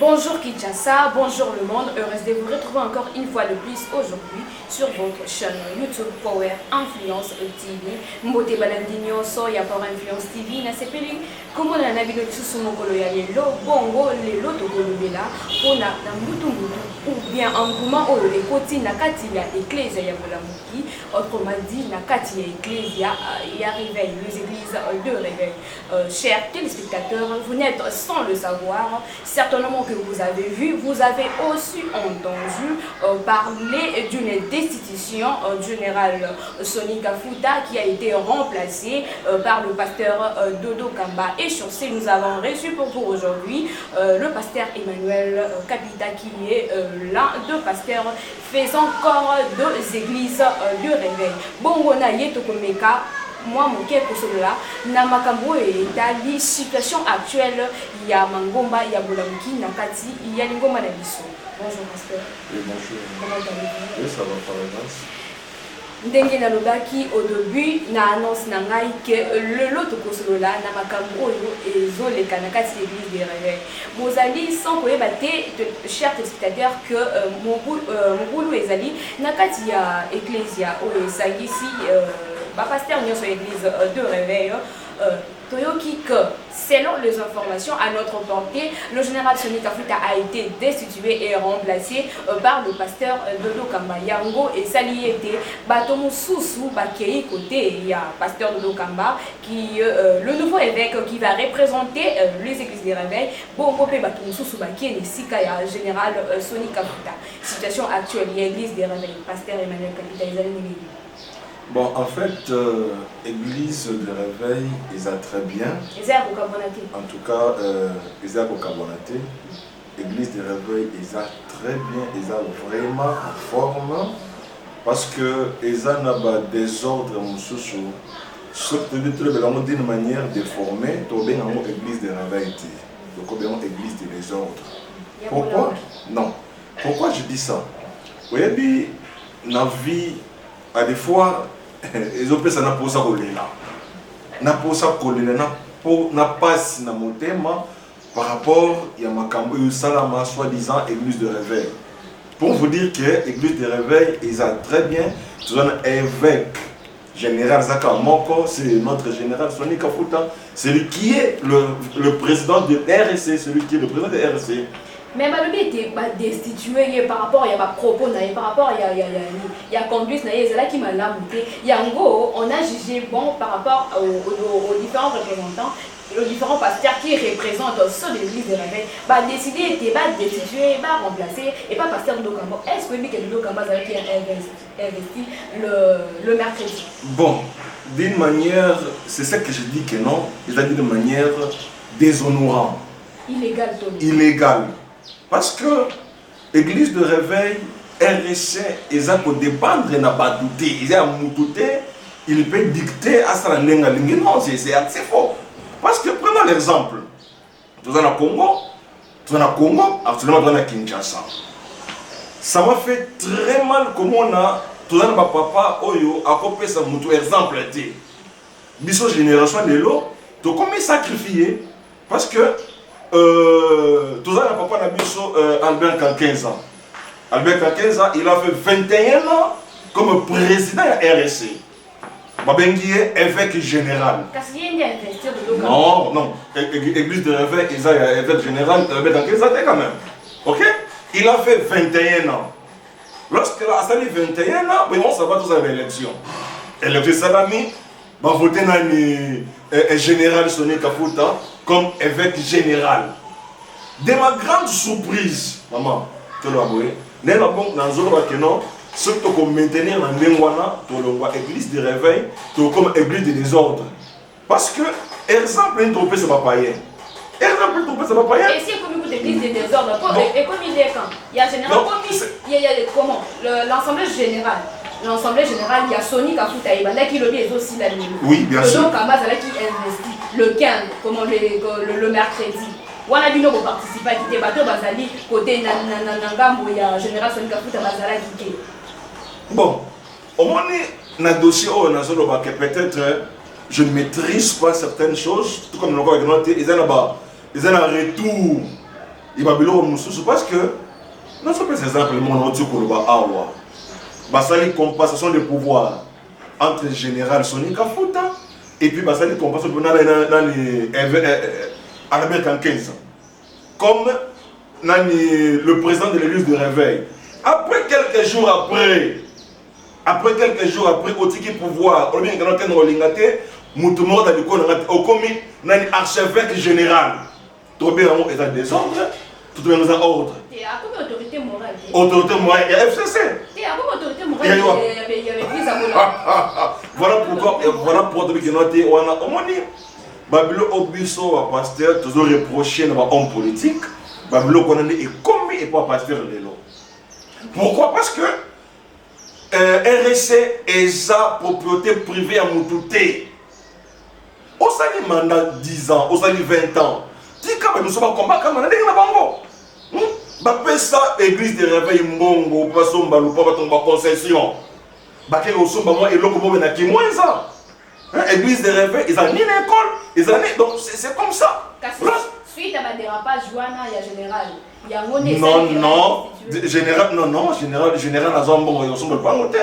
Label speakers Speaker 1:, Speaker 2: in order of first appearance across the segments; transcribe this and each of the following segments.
Speaker 1: Bonjour Kinshasa, bonjour le monde, heureuse de vous retrouver encore une fois de plus aujourd'hui sur votre chaîne YouTube Power Influence TV. Mbote balandinyo so ya Power Influence TV na sepeli komo na nabino lisusu mokolo ya lelo bongo lelo tokolobela pona na mbutu ou bien engouement oyo ekoti na kati ya église ya Bolamuki, autrement dit na kati ya église ya réveil, les églises de réveil. Chers téléspectateurs, vous n'êtes sans le savoir, certainement que vous avez vu, vous avez aussi entendu parler d'une destitution générale Sonny Kafuta qui a été remplacée par le pasteur Dodo Kamba. Et sur ce, nous avons reçu pour vous aujourd'hui le pasteur Emmanuel Kapita qui est l'un des pasteurs faisant corps des églises de réveil. Bongo na yeto komeka moi mon cœur pour cela na makambo et dali situation actuelle il y a mangomba il y a Bolamuki na kati il y a lingoma na biso. Bonjour pasteur.
Speaker 2: Oui, bonjour.
Speaker 1: Comment allez-vous?
Speaker 2: Oui, ça va par avance.
Speaker 1: Ndenge na lobaki au début na annonce na ngai que le loto kosolola na makambo oyo ezoleka na kati l'église des réveils. Bozali sans koyeba te chers téléspectateurs que mobulu ezali na kati ya ecclesia oyo esangisi pasteur nyonso église de réveil toyoki que selon les informations à notre portée, le général Sonny Kafuta a été destitué et remplacé par le pasteur Dodo Kamba Yango et Saliete Batomo Sousou Bakei côté il y a pasteur Dodo Kamba qui le nouveau évêque qui va représenter les églises des réveils. Bon popé Batomo Sousou Bakei et Sika ya général Sonny Kafuta. Situation actuelle, il y a église des réveils, pasteur Emmanuel Kapita Izali.
Speaker 2: Bon, en fait, église de réveil, ils ont très bien. En tout cas, ils ont carbonaté. Église de réveil, ils ont très bien, ils ont vraiment en forme. Parce que ils ont des ordres, d'une manière déformée, tu bien en église de réveil. Donc, bien église de désordre. Pourquoi? Non. Pourquoi je dis ça? Vous voyez, dans la vie, à des fois, ils ont ça n'a pas ça là. N'a pas ça n'a pas na motema par rapport à makambo yu salama soi-disant église de réveil. Pour vous dire que l'église de réveil ils ont très bien tu un évêque général Zaka Moko, c'est notre général Sonny Kafuta, celui qui est le président de RSC, celui qui est le président de RSC.
Speaker 1: Mais Balobi était destitué par rapport à ma propos, par rapport à conduite, c'est là qui m'a lamuté. Yango, on a jugé bon par rapport aux différents représentants, aux différents pasteurs qui représentent ceux de l'église de réveil. Décidé était destitué, remplacé, et pas pasteur Dodo Kamba. Est-ce que lui que Dodo Kamba qui a investi le mercredi?
Speaker 2: Bon, d'une manière, c'est ça que je dis que non, il a dit de manière déshonorante.
Speaker 1: Illégale, Tony.
Speaker 2: Illégale. Parce que l'église de réveil, RSC, ils ont dépendre, ils n'ont pas douté, ils ont moutouté, ils peuvent dicter à sa langue. Non, c'est faux. Parce que prenons l'exemple. Nous sommes au Congo, actuellement nous sommes à Kinshasa. Ça m'a fait très mal comment on a, tout le monde papa, oyo, a copié sa moutou, exemple, biso génération de l'eau, tu combien sacrifié parce que tout ça, papa n'a vu Albert à 15 ans. Albert à 15 ans, il a fait 21 ans comme président de RSC. Babengi est évêque général. Non, non. Église de réveil, il a évêque général, Albert à 15 ans quand même. Ok? Il a fait 21 ans. Lorsqu'il a fait 21 ans, on ça va tous à l'élection. Élection Salami, va voter dans le général Sonny Kafuta comme évêque général. De ma grande surprise, maman, tu l'as vu, nous avons ce que tu maintenir dans l'église de réveil, comme église de désordre. Parce que, exemple, une trompée, c'est pas païen. Exemple, une trompée, c'est pas païen.
Speaker 1: Et si comme une église de désordre, et comme il est quand il y a général, il y a comment l'Assemblée générale. L'Assemblée générale, il y a Sonny Kafuta qui lobby et aussi la nuit.
Speaker 2: Oui, bien sûr.
Speaker 1: Donc, Kamba qui investit le 15, comment le mercredi. On a vu nos participants qui étaient bateaux Bazali, côté Nangambo, il y a Général Sonny Kafuta Bazala qui est.
Speaker 2: Bon, au moins, dans le dossier, peut-être je ne maîtrise pas certaines choses, tout comme nous avons ils ont un retour il va biloko mususu parce que non c'est pas exemple le monde oti koloba awa basali compensation de pouvoir entre général Soni Kafuta et puis basali compensation dans les en Amérique en 15 comme le président de l'église de réveil après quelques jours après otiki pouvoir on bien quand on lingate mutumo da biko au commis nani archevêque général tout bien en état de désordre tout bien en ordre
Speaker 1: et à comme autorité morale
Speaker 2: il y a FCC
Speaker 1: et à comme autorité morale il y avait plus à
Speaker 2: voilà pourquoi depuis que noté on a omoni babilo obiso wa pasteur toujours reproché na homme politique babilo connaît et commis et pas pasteur lelo pourquoi parce que RSC est sa propriété privée à Moutouté. Au sali mandat 10 ans, au sali 20 ans. Tika nous sommes combat comme on a dit na bango. Ba pesa église de réveil mbongo pas somba lu pas tomba concession. Ba ke osomba moi et loko bobe na ki moins ça. Église de réveil, ils ont ni l'école, ils ont ni donc c'est comme ça.
Speaker 1: Suite à ma dérapage Joana, il y a général. Il y a mon général
Speaker 2: Azambo, ils sont pas montés.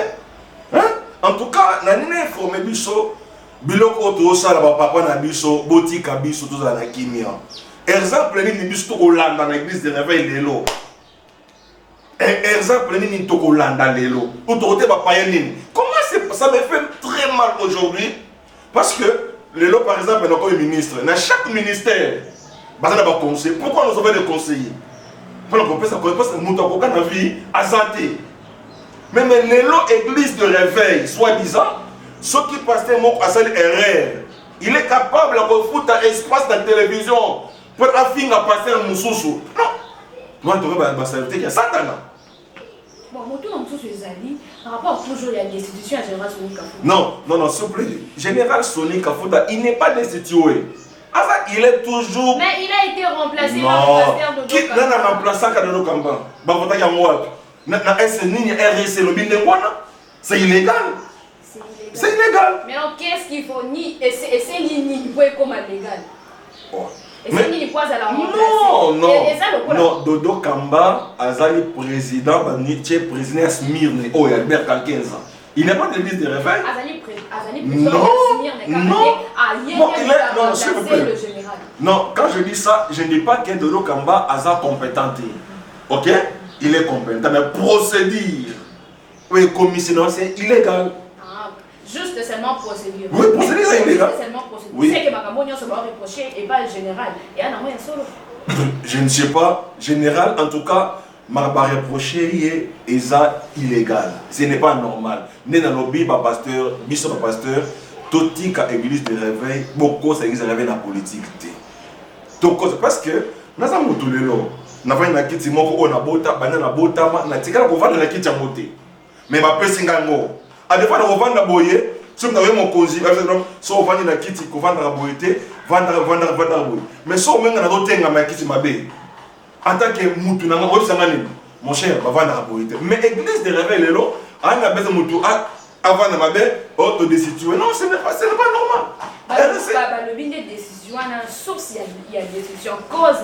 Speaker 2: En tout cas, nani informé biso, biloko to sala ba papa na biso, botika biso tout ça na kimia. Exemple ni biso to Hollanda na église de réveil lelo. Exemple ni to Hollanda lelo. Autorité ba payenine. Comment ça me fait très mal aujourd'hui parce que lelo par exemple dans comme ministre, dans chaque ministère pourquoi nous avons des conseillers? Pour qu'on puisse monter dans vie à santé. Même l'église de réveil, soi-disant, ceux qui passent à cette erreur, il est capable de foutre un espace dans la télévision pour afin à passer un moussoussou. Non. Moi, je vais dire que c'est Satan.
Speaker 1: Bon, par rapport toujours à l'institution à Général Soni Kafuta.
Speaker 2: Non, s'il vous plaît. Général Soni Kafuta, il n'est pas destitué. Il est toujours.
Speaker 1: Mais il a été remplacé par le pasteur de
Speaker 2: Qui n'a remplacé Dodo Kamba? Bavota Yamouab. C'est illégal. C'est illégal.
Speaker 1: Mais alors qu'est-ce qu'il faut ni et c'est ni comme légal. Et c'est ni quoi à la remplacer.
Speaker 2: Non, Dodo Kamba Azali président, président Smyrne, oh Albert 15 ans. Il n'est pas de l'église de réveil. Non, quand je dis ça, je ne dis pas que Dodo Kamba a compétent. Ok? Il est compétent, mais procédure, oui, commission, c'est illégal.
Speaker 1: Juste seulement procédure.
Speaker 2: Oui, procédure, c'est illégal.
Speaker 1: Oui. C'est que Makamonion se va reprocher et pas le général. Et un moyen solo.
Speaker 2: Je ne sais pas. Général, en tout cas, m'a reproché et ça illégal. Ce n'est pas normal. Né dans le Bible, pasteur, bishop pasteur, tout église de réveil, beaucoup d'églises de réveil dans la politique. Parce que nous avons tous les lots. Nous avons une kiti moko on a bota, banana bota, na tika ko vendre la kiti ya moté. Mais ma pesinga ngo. A des fois on vend la boye, si on a mon congé, so on vend la kiti ko vendre la boyete, vendre boye. Mais so on na rotenga ma kiti mabe. En tant que mutu na ngo sangani. Mon cher, va vendre la boyete. Mais église de réveil lelo, a na besoin mutu avant de mabe, auto destitué. Non, ce n'est pas normal.
Speaker 1: Le bin de décision, source il y a décision cause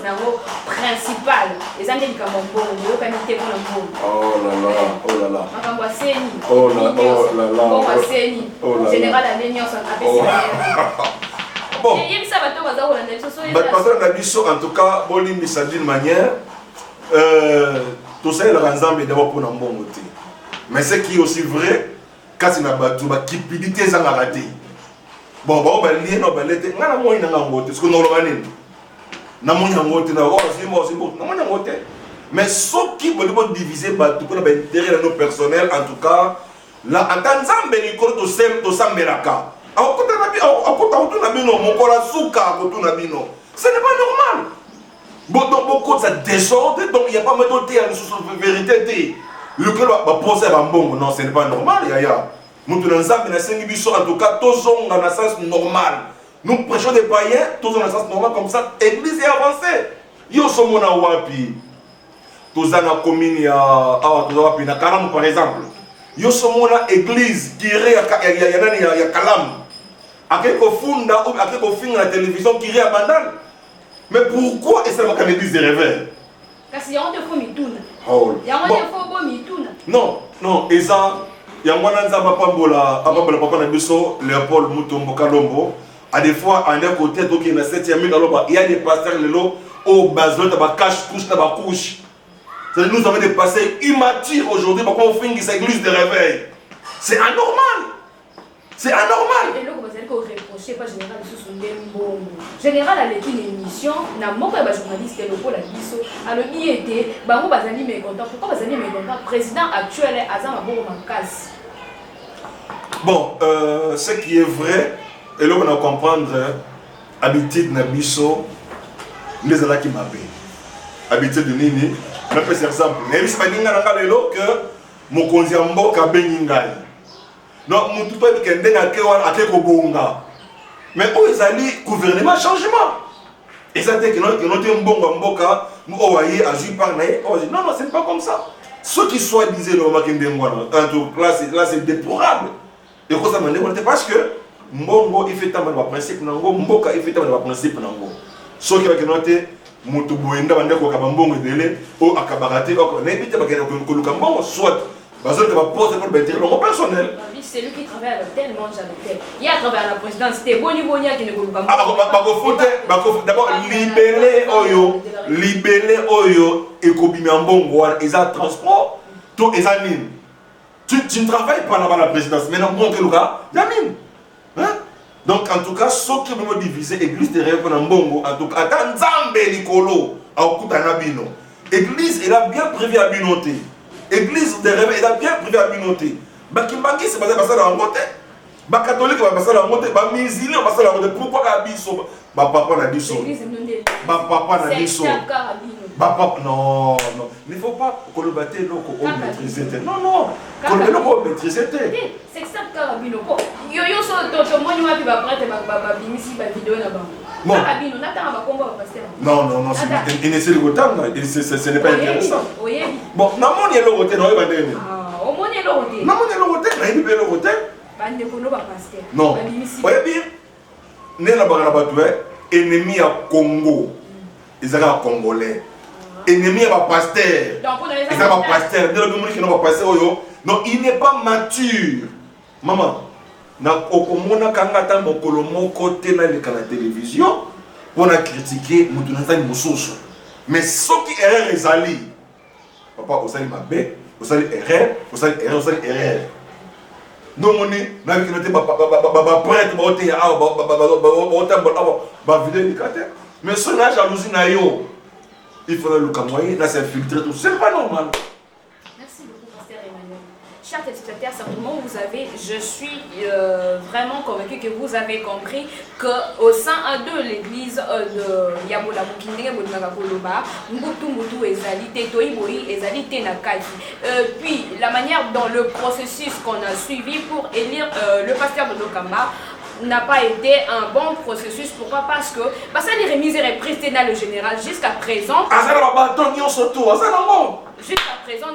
Speaker 1: principale. Les années du Camombo, le comité pour le
Speaker 2: oh là là.
Speaker 1: Général Alénion,
Speaker 2: bon. En tout cas, d'une manière, tout ça, il d'abord pour bon côté. Mais ce qui est aussi vrai, quand il y a une cupidité, ça a raté. Bon, bah, lié, non, bah, l'été, on a moins de nangote, ce qu'on a organisé. Na moins nangote, na nangote. Mais ce qui veut diviser, bah, tout le monde a intérêt à nos personnels, en tout cas, là, en tant que nous avons tout sembelaka. Ce n'est pas normal. Beaucoup de ça désordre, donc il n'y a pas de vérité. Le que va poser un bon, non, ce n'est pas normal, yaya. Nous en tout cas, tous ont dans le sens normal. Nous prêchons des païens, tous ont dans le sens normal, comme ça, l'église est avancée. Yo sommes na wapi. Tous dans la commune, na Kalam par exemple. Yo sommes na église qui est à Kalam. À quelque funda ou à quelque fin la télévision qui est à Bandal. Mais pourquoi est-ce que l'église de réveil?
Speaker 1: Kasi on te faut mituna.
Speaker 2: Oh.
Speaker 1: Ya on te faut bon mituna.
Speaker 2: Non, non, eza yangwana nzamba pambola papa na biso Léopold Mutombo Kalombo. À des fois, à un côté, donc il y a 7e mille, il y a des pasteurs au bazar, il cache-couche, il couche. Nous avons des pasteurs immatures aujourd'hui, pourquoi on fait cette église de réveil? C'est anormal. C'est anormal.
Speaker 1: Et là, vous allez reprocher pas général sous son bon. Général a une émission, n'a pas de journaliste local à Bisso. Alors il était, bah vous allez mécontent. Pourquoi vous allez mécontent? Président actuel est Azam Aboro Mankaz.
Speaker 2: Bon, ce qui est vrai. Et là, on va comprendre l'habitude de Bisso, les ala qui m'appellent. Habitude de Nini, on peut faire exemple. Mais si je dis que mon conziambo ka beningai. Non, mon tout pas que ndenga kewa akeko bonga. Mais où ils allaient gouvernement changement. Et ça dit que notre mbongo mboka, nous owaye agi par naïe. Non, non, ce n'est pas comme ça. Ceux qui soit disaient le makindengwana, là c'est déplorable. Et quoi ça m'a dit parce que Mbongo il fait tellement de principe nango, mboka il fait tellement de principe nango. So qui va que noter mutu boenda bande ko kabambongo dele o akabarate o na bité bakena ko lukambongo soit bazol que va poser pour bentir le personnel.
Speaker 1: C'est lui qui travaille à l'hôtel, mange à l'hôtel. Il a travaillé à la présidence, c'était Boni Bonia qui ne peut pas.
Speaker 2: D'abord libérer oyo et kobimi mbongo ils a transport tout ils a mine. Tu ne travailles pas là-bas à la présidence, mais non bon que le gars, yamine. Hein? Donc en tout cas, ceux qui vont diviser l'église de Réveil en Bongo, en tout cas, dans Zambé Nicolo, à Okutanabino. L'église, elle a bien prévu à Binoté. L'église de Réveil, elle a bien prévu à Binoté. Bakimbangi, c'est basé sur la montée. Ba catholique, c'est basé sur la montée. Ba musulman, c'est basé sur la montée. Pourquoi la biso? Ba papa n'a biso. Ba papa n'a biso. Ba papa, non, non. Il ne faut pas que le bâtiment maîtriser. Non, non. Que le maîtriser.
Speaker 1: C'est ça, Carabino. Yo so to mo nyuma bi ba prêtre ba bimisi ba vidéo na ba. Carabino na tanga ba komba ba pasteur.
Speaker 2: Non non non, il ne sait le temps, ce n'est pas intéressant. Bon, na moni le côté no ba ndene.
Speaker 1: Ah, o moni le côté.
Speaker 2: Na moni le côté, na ibi le côté.
Speaker 1: Ba ndeko no ba pasteur.
Speaker 2: Non. Oye bien. Ne la ba na ba tué ennemi à Congo. Ils sont congolais. Ennemi à pasteur. Ils sont pasteur, de le monde qui n'a pas pasteur yo. Non, il n'est pas mature. Maman, na okomona kanga ta mokolo moko te na leka na télévision pour na critiquer mutu na tani mosusu. Mais ce qui erreur ezali. Papa osali mabe, osali erreur. Non moni na bi kinote ba prêtre ba ote ya ba vidéo nikate. Mais ce na jalousie na yo. Il faudrait le camoyer, là c'est filtré tout, c'est pas normal.
Speaker 1: Merci beaucoup, pasteur Emmanuel. Chers téléspectateurs, certainement je suis vraiment convaincu que vous avez compris qu'au sein de l'église de Yabola Mukindenge Bodimaka Koloba, Mbutu Ezali, Tetoi Boi Ezali Tenakaki. Puis la manière dont le processus qu'on a suivi pour élire le pasteur de Lokamba n'a pas été un bon processus. Pourquoi? Parce que ça les remises et reprises dans le général jusqu'à présent. Jusqu'à présent,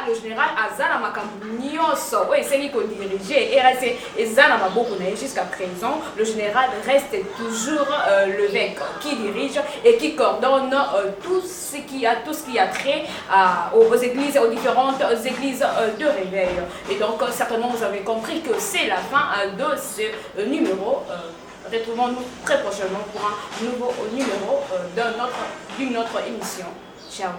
Speaker 1: le général Azana Makamnioso, c'est lui qui dirige et Zana Maboko. Jusqu'à présent, le général reste toujours l'évêque qui dirige et qui coordonne tout ce qui a trait aux églises, aux différentes églises de réveil. Et donc, certainement, vous avez compris que c'est la fin de ce numéro. Retrouvons-nous très prochainement pour un nouveau numéro d'une autre émission. Ciao.